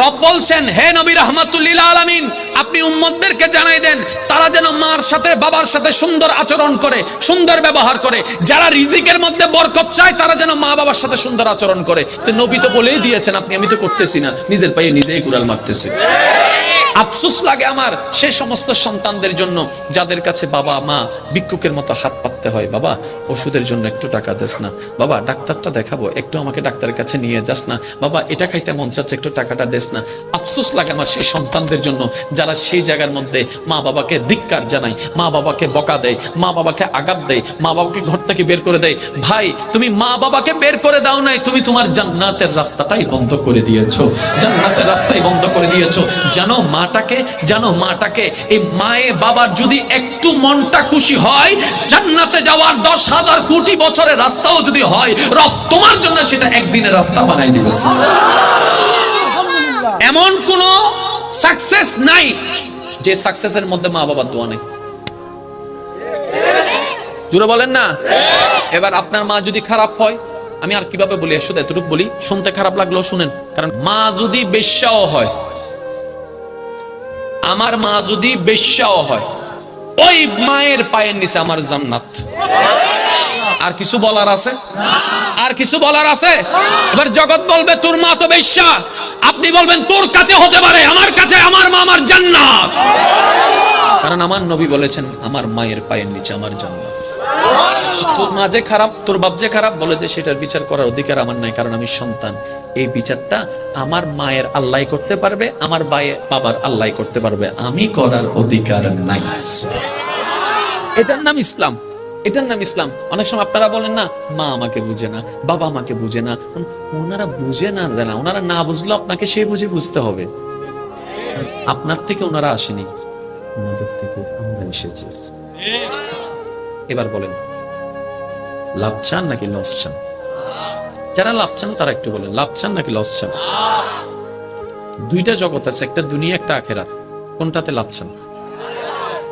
রব বলছেন, হে নবী রাহমাতুল লিল আলামিন, আপনি উম্মতদেরকে জানাই দেন তারা যেন মার সাথে বাবার সাথে সুন্দর আচরণ করে, সুন্দর ব্যবহার করে। যারা রিজিকের মধ্যে বরকত চায় তারা যেন মা বাবার সাথে সুন্দর আচরণ করে। তো নবী তো বলেই দিয়েছেন, আমি তো করতেছি না, নিজের পায়ে নিজেই কুড়াল মারতেছি। আফসোস লাগে আমার সেই সমস্ত সন্তানদের জন্য যাদের কাছে বাবা মা ভিক্ষুকের মতো হাত পাততে হয়। বাবা, ওষুধের জন্য একটু টাকা দেস না, বাবা ডাক্তারটা দেখাবো, একটু আমাকে ডাক্তারের কাছে নিয়ে যাস না, বাবা এটা খাইতে মন চাচ্ছে, একটু টাকাটা দেস না। আফসোস লাগে আমার সেই সন্তানদের জন্য যারা সেই জায়গার মধ্যে মা বাবাকে ধিক্কার জানায়, মা বাবাকে বকা দেয়, মা বাবাকে আঘাত দেয়, মা বাবাকে ঘর থেকে বের করে দেয়। ভাই, তুমি মা বাবাকে বের করে দাও নাই, তুমি তোমার জান্নাতের রাস্তাটাই বন্ধ করে দিয়েছো, জান্নাতের রাস্তাই বন্ধ করে দিয়েছো। জানো মাটাকে এই মায়ে বাবার যদি একটু মনটা খুশি হয়, জান্নাতে যাওয়ার 10,000 কোটি বছরের রাস্তাও যদি হয়, রব তোমার জন্য সেটা একদিনের রাস্তা বানাই দিবে। এমন কোন সাকসেস নাই যে সাকসেসের মধ্যে মা বাবার দোয়া নেই। জোরে বলেন না। এবার আপনার মা যদি খারাপ হয়, আমি আর কিভাবে বলি, শুধু এতটুকু বলি, শুনতে খারাপ লাগলেও শুনেন, কারণ মা যদি বেশ্যাও হয়, আমার মা যদি বেশ্যাও হয়, ওই মায়ের পায়ের নিচে আমার জান্নাত। আর কিছু বলার আছে? আর কিছু বলার আছে? এবার জগৎ বলবে তোর মা তো বেশ্যা, আপনি বলবেন তোর কাছে হতে পারে, আমার কাছে আমার মা আমার জান্নাত। কারণ আমার নবী বলেছেন, আমার মায়ের পায়ের নিচে আমার জান্নাত। তোর মা যে খারাপ, তোর বাপ যে খারাপ, বলে যে সেটার বিচার করার অধিকার আমার নাই, কারণ আমি সন্তান। এই বিচারটা আমার মায়ের আল্লাহ করতে পারবে, আমার বাবার আল্লাহ করতে পারবে, আমি করার অধিকার নাই। এটার নাম ইসলাম, এটার নাম ইসলাম। অনেক সময় আপনারা বলেন না, মা আমাকে বুঝে না, বাবা আমাকে বুঝে না। ওনারা বুঝে না, জানা, ওনারা না বুঝলো আপনাকে সেই বুঝে বুঝতে হবে। আপনার থেকে ওনারা আসেনি, ওনাদের থেকে আমরা এসেছি। এবার বলেন, লাভ চান নাকি লস চান? যারা লাভ চান তারা একটু বলেন, লাভ চান নাকি লস চান? দুইটা জগৎ আছে, একটা দুনিয়া একটা আখেরাত। কোনটাতে লাভ চান?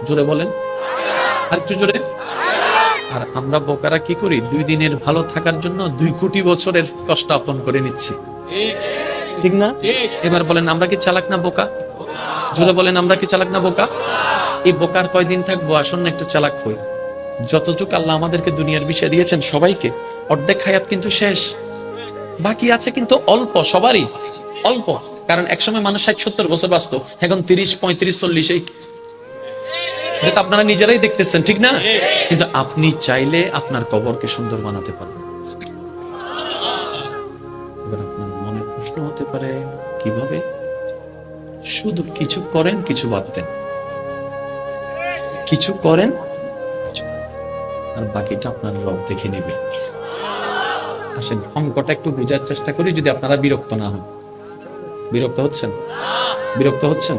জোরে বলেন, আর একটু জোরে। আর আমরা বোকারা কি করি, 2 দিনের ভালো থাকার জন্য 2 কোটি বছরের কষ্ট আপন করে নিচ্ছি, ঠিক না? এবার বলেন, আমরা কি চালাক না বোকা? জোরে বলেন, আমরা কি চালাক না বোকা? এই বোকার কয়দিন থাকবো? আসুন না একটু চালাক হই। যতটুকু আল্লাহ আমাদেরকে দুনিয়ার বিষয় দিয়েছেন সবাইকে, অর্ধেক হায়াত কিন্তু শেষ, বাকি আছে কিন্তু অল্প, সবারই অল্প। কারণ একসময় মানুষ 60-70 বছর বাঁচত, এখন 30, 35, 40। এটা আপনারা নিজেরাই দেখতেছেন, ঠিক না? কিন্তু আপনি চাইলে আপনার কবরকে সুন্দর বানাতে পারবেন। এবার আপনার মনে প্রশ্ন হতে পারে, কিভাবে? শুধু কিছু করেন, কিছু বাদ দেন, কিছু করেন আর বাকিটা আপনার রব দেখে নেবে। আসেন অঙ্কটা একটু বোঝার চেষ্টা করি, যদি আপনারা বিরক্ত না হন। বিরক্ত হচ্ছেন? বিরক্ত হচ্ছেন?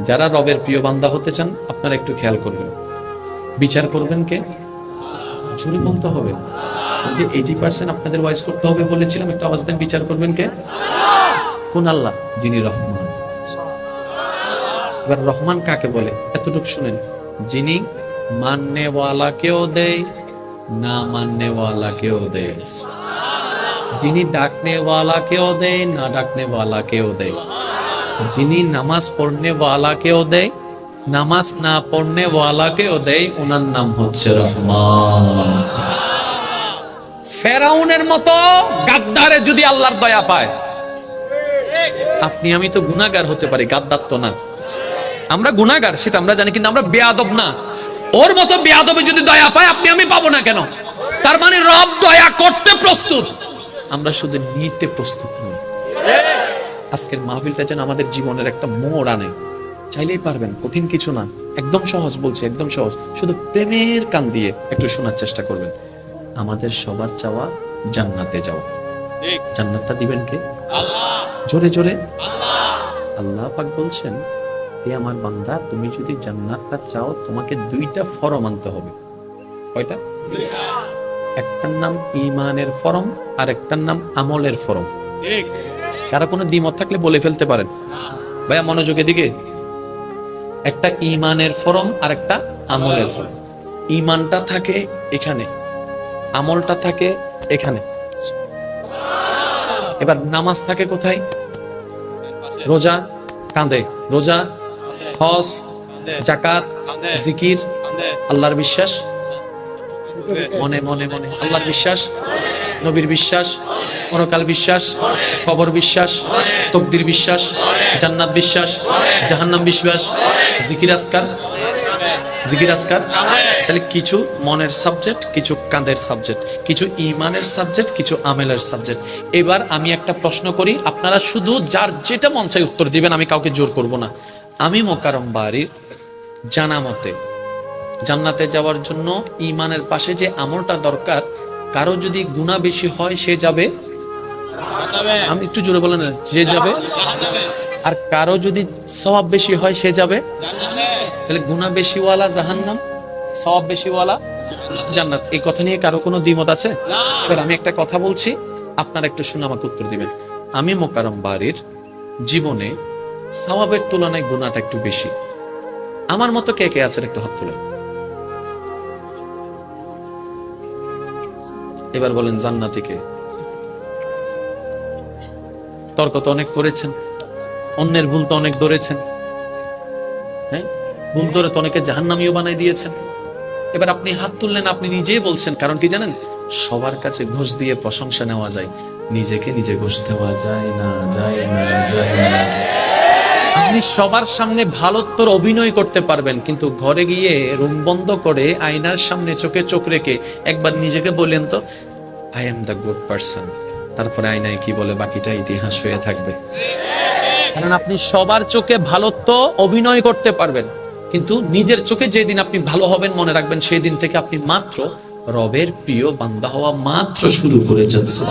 যারা রবের প্রিয় বান্দা হতে চান, আপনারা একটু খেয়াল করবেন। বিচার করবেন কে? জোরে বলতে হবে যে 80% আপনাদের ওয়াইজ করতে হবে বলেছিলাম, একটু আওয়াজ দেন। বিচার করবেন কে? কোন আল্লাহ? যিনি রহমান। এবার রহমান কাকে বলে এতটুকু শুনেন, যিনি মাননে ওয়ালা কেও দেয়, না মাননে ওয়ালা কেও দেয়, যিনি ডাকনে ওয়ালা কেও দেয়, না ডাকনে ওয়ালা কেও দেয়, যিনি নামাজ পড়নে ওয়ালা কেও দেয়, নামাজ না পড়নে ওয়ালা কেও দেয়, ওনার নাম হচ্ছে রহমান। ফেরাউনের মতো গাদ্দারে যদি আল্লাহর দয়া পায়, আপনি আমি তো গুনাহগার হতে পারি, গাদ্দার তো না। আমরা গুনাহগার সেটা আমরা জানি, কিন্তু আমরা বেয়াদব না। ওর মতো বেয়াদবে যদি দয়া পায়, আপনি আমি পাবো না কেন? তার মানে রব দয়া করতে প্রস্তুত, আমরা শুধু নিতে প্রস্তুত নই। আজকের মাহফিলটা যেন আমাদের জীবনের একটা মোড় আনে। চাইলেই পারবেন, কঠিন কিছু না, একদম সহজ বলছি, একদম সহজ। শুধু প্রেমের কান দিয়ে একটু শোনার চেষ্টা করবেন। আমাদের সবার চাওয়া জান্নাতে যাওয়া। জান্নাতটা দিবেন কে? আল্লাহ। জোরে জোরে আল্লাহ। আল্লাহ পাক বলছেন, হে আমার বান্দা, তুমি যদি জান্নাতটা চাও, তোমাকে 2টা ফরম আনতে হবে। কয়টা? 2টা। একটার নাম ঈমানের ফরম, আর একটার নাম আমলের ফরম। ঠিক। কারো কোনো দ্বিমত থাকলে বলে ফেলতে পারেন। ভাইয়া মনোযোগের দিকে। একটা ঈমানের ফরম আর একটা আমলের ফরম। ঈমানটা থাকে এখানে, আমলটা থাকে এখানে। এবার নামাজ থাকে কোথায়? রোজা কাঁদে, রোজা, হজ, জাকাত, জিকির, আল্লাহর বিশ্বাস, মনে মনে মনে আল্লাহর বিশ্বাস, নবীর বিশ্বাস, পরকাল বিশ্বাস, কবর বিশ্বাস, তকদির বিশ্বাস, জান্নাত বিশ্বাস, জাহান্নাম বিশ্বাস, জিকির আজকার, জিকির আজকার। তাহলে কিছু মনের সাবজেক্ট, কিছু কাঁধের সাবজেক্ট, কিছু ইমানের সাবজেক্ট, কিছু আমেলের সাবজেক্ট। এবার আমি একটা প্রশ্ন করি, আপনারা শুধু যার যেটা মন চাই উত্তর দিবেন, আমি কাউকে জোর করব না। আমি মোকাররম বাড়ির জানা মতে জান্নাতে যাওয়ার জন্য ইমানের পাশে যে আমলটা দরকার, কারো যদি গুনাহ বেশি হয় সে যাবে, আমি একটু জোরে বলেন, যে যাবে। আর কারো যদি সওয়াব বেশি হয় সে যাবে। তাহলে গুনাহ বেশিওয়ালা জাহান্নাম, সওয়াব বেশিওয়ালা জান্নাত। এই কথা নিয়ে কারো কোনো দ্বিমত আছে? এবার আমি একটা কথা বলছি, আপনারা একটু শুনে আমাকে উত্তর দিবেন। আমি মোকাররম বাড়ির জীবনে সওয়াবের তুলনায় গুনাহটা একটু বেশি। আমার মতো কে কে আছেন একটু হাত তুলেন। এবার বলেন জান্নাতি কে? তর্ক তো অনেক করেছেন, অন্যের ভুল তো অনেক ধরেছেন, হ্যাঁ, ভুল ধরে তো অনেকে জাহান্নামীও বানাই দিয়েছেন। এবার আপনি হাত তুললেন, আপনি নিজেই বলছেন, কারণ কি জানেন, সবার কাছে ঘুষ দিয়ে প্রশংসা নেওয়া যায়, নিজেকে নিজে ঘুষ দেওয়া যায় না, যায় না, যায় না। আপনি সবার সামনে ভালোত্বর অভিনয় করতে পারবেন, কিন্তু ঘরে গিয়ে রুম বন্ধ করে আয়নার সামনে চোখে চোখ রেখে একবার নিজেকে বললেন তো, I am the good person, তারপরে আয়নায় কি বলে বাকিটা ইতিহাস হয়ে থাকবে। কারণ আপনি সবার চোখে ভালোত্ব অভিনয় করতে পারবেন, কিন্তু নিজের চোখে যেদিন আপনি ভালো হবেন, মনে রাখবেন সেই দিন থেকে আপনি মাত্র রবের প্রিয় বান্দা হওয়া মাত্র শুরু করে যাচ্ছেন।